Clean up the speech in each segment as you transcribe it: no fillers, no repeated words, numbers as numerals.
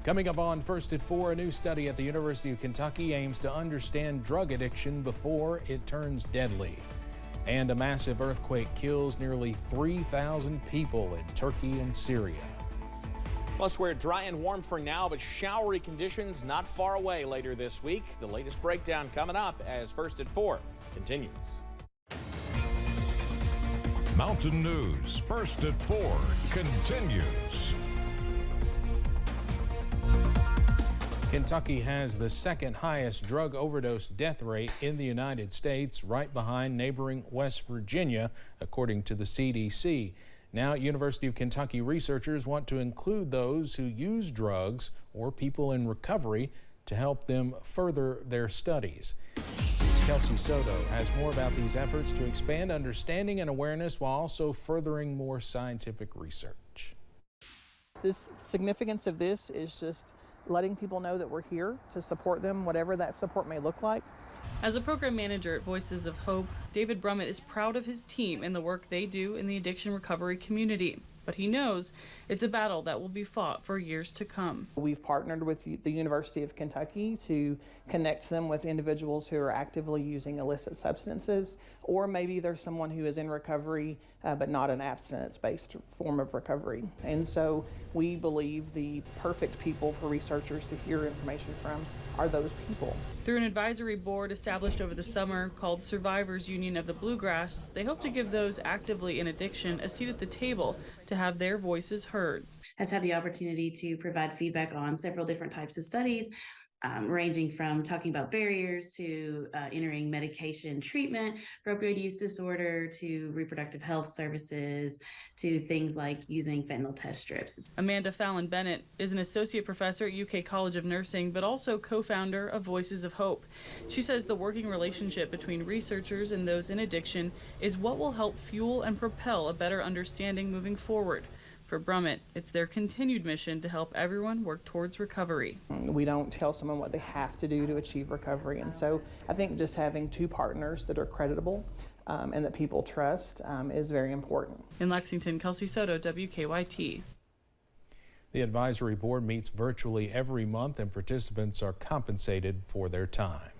Coming up on First at 4, a new study at the University of Kentucky aims to understand drug addiction before it turns deadly. And a massive earthquake kills nearly 3,000 people in Turkey and Syria. Plus, we're dry and warm for now, but showery conditions not far away later this week. The latest breakdown coming up as First at 4 continues. Mountain News First at 4 continues. Kentucky has the second highest drug overdose death rate in the United States, right behind neighboring West Virginia, according to the CDC. Now, University of Kentucky researchers want to include those who use drugs or people in recovery to help them further their studies. Kelsey Soto has more about these efforts to expand understanding and awareness while also furthering more scientific research. The significance of this is just letting people know that we're here to support them, whatever that support may look like. As a program manager at Voices of Hope, David Brummett is proud of his team and the work they do in the addiction recovery community. But he knows it's a battle that will be fought for years to come. We've partnered with the University of Kentucky to connect them with individuals who are actively using illicit substances, or maybe there's someone who is in recovery but not an abstinence-based form of recovery. And so we believe the perfect people for researchers to hear information from are those people. Through an advisory board established over the summer called Survivors Union of the Bluegrass, they hope to give those actively in addiction a seat at the table to have their voices heard. Has had the opportunity to provide feedback on several different types of studies, ranging from talking about barriers to entering medication treatment for opioid use disorder to reproductive health services to things like using fentanyl test strips. Amanda Fallon Bennett is an associate professor at UK College of Nursing, but also co-founder of Voices of Hope. She says the working relationship between researchers and those in addiction is what will help fuel and propel a better understanding moving forward. For Brummett, it's their continued mission to help everyone work towards recovery. We don't tell someone what they have to do to achieve recovery, and so I think just having two partners that are credible and that people trust is very important. In Lexington, Kelsey Soto, WKYT. The advisory board meets virtually every month, and participants are compensated for their time.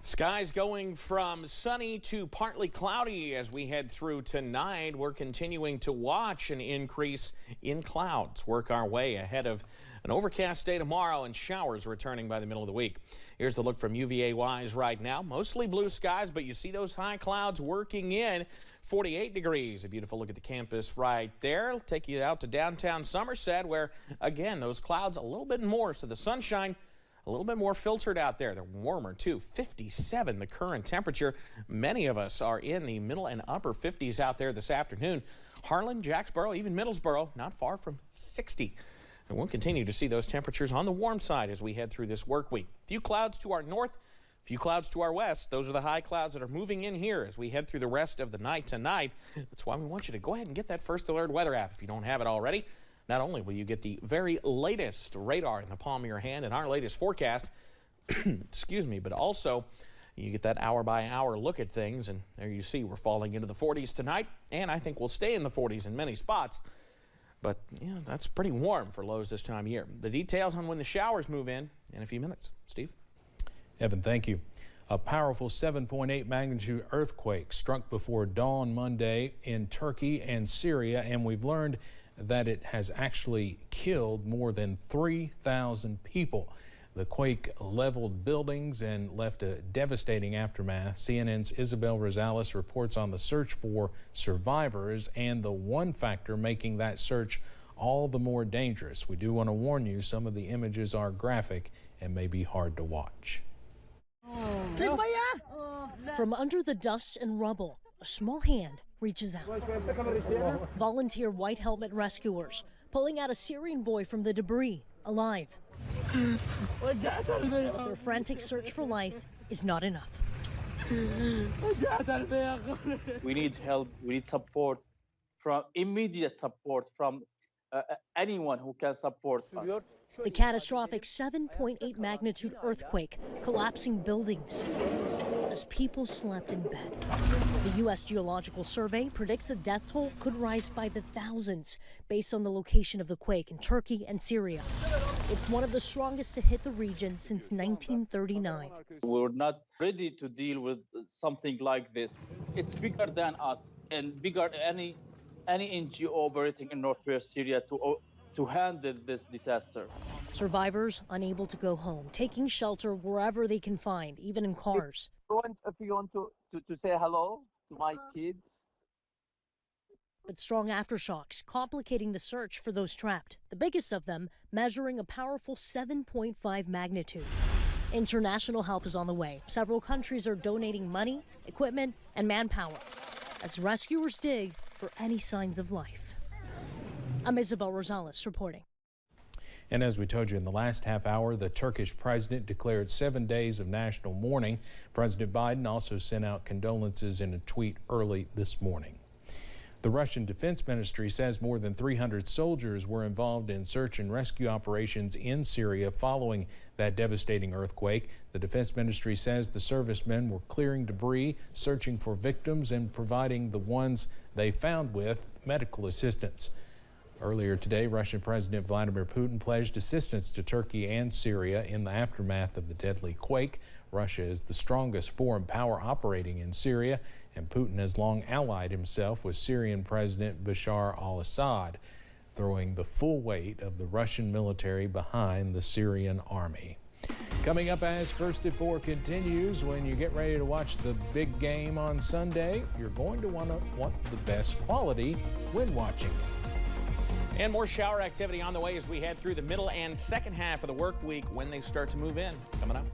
Skies going from sunny to partly cloudy as we head through tonight. We're continuing to watch an increase in clouds work our way ahead of an overcast day tomorrow and showers returning by the middle of the week. Here's the look from UVA Wise right now. Mostly blue skies, but you see those high clouds working in. 48 degrees. A beautiful look at the campus right there. It'll take you out to downtown Somerset, where again those clouds a little bit more, so the sunshine a little bit more filtered out there. They're warmer too. 57 the current temperature. Many of us are in the middle and upper 50s out there this afternoon. Harlan, Jacksboro, even Middlesboro, not far from 60. And we'll continue to see those temperatures on the warm side as we head through this work week. Few clouds to our north, few clouds to our west. Those are the high clouds that are moving in here as we head through the rest of the night tonight. That's why we want you to go ahead and get that First Alert weather app if you don't have it already. Not only will you get the very latest radar in the palm of your hand and our latest forecast, excuse me, but also you get that hour-by-hour look at things, and there you see we're falling into the 40s tonight, and I think we'll stay in the 40s in many spots. But, yeah, that's pretty warm for lows this time of year. The details on when the showers move in a few minutes. Steve? Evan, thank you. A powerful 7.8 magnitude earthquake struck before dawn Monday in Turkey and Syria, and we've learned that it has actually killed more than 3,000 people. The quake leveled buildings and left a devastating aftermath. CNN's Isabel Rosales reports on the search for survivors and the one factor making that search all the more dangerous. We do want to warn you, some of the images are graphic and may be hard to watch. From under the dust and rubble, a small hand reaches out. Volunteer white helmet rescuers pulling out a Syrian boy from the debris, alive. Their frantic search for life is not enough. We need help, we need support, from immediate support from anyone who can support us. The catastrophic 7.8 magnitude earthquake collapsing buildings. as people slept in bed. The U.S. Geological Survey predicts the death toll could rise by the thousands based on the location of the quake in Turkey and Syria. It's one of the strongest to hit the region since 1939. We're not ready to deal with something like this. It's bigger than us and bigger than any NGO operating in northwest Syria to handle this disaster. Survivors unable to go home, taking shelter wherever they can find, even in cars. If you want to say hello to my kids. But strong aftershocks complicating the search for those trapped, the biggest of them measuring a powerful 7.5 magnitude. International help is on the way. Several countries are donating money, equipment, and manpower as rescuers dig for any signs of life. I'm Isabel Rosales reporting. And as we told you in the last half hour, the Turkish president declared 7 days of national mourning. President Biden also sent out condolences in a tweet early this morning. The Russian Defense Ministry says more than 300 soldiers were involved in search and rescue operations in Syria following that devastating earthquake. The Defense Ministry says the servicemen were clearing debris, searching for victims, and providing the ones they found with medical assistance. Earlier today, Russian President Vladimir Putin pledged assistance to Turkey and Syria in the aftermath of the deadly quake. Russia is the strongest foreign power operating in Syria, and Putin has long allied himself with Syrian President Bashar al-Assad, throwing the full weight of the Russian military behind the Syrian army. Coming up as First at 4 continues, when you get ready to watch the big game on Sunday, you're going to want the best quality when watching it. And more shower activity on the way as we head through the middle and second half of the work week when they start to move in. Coming up.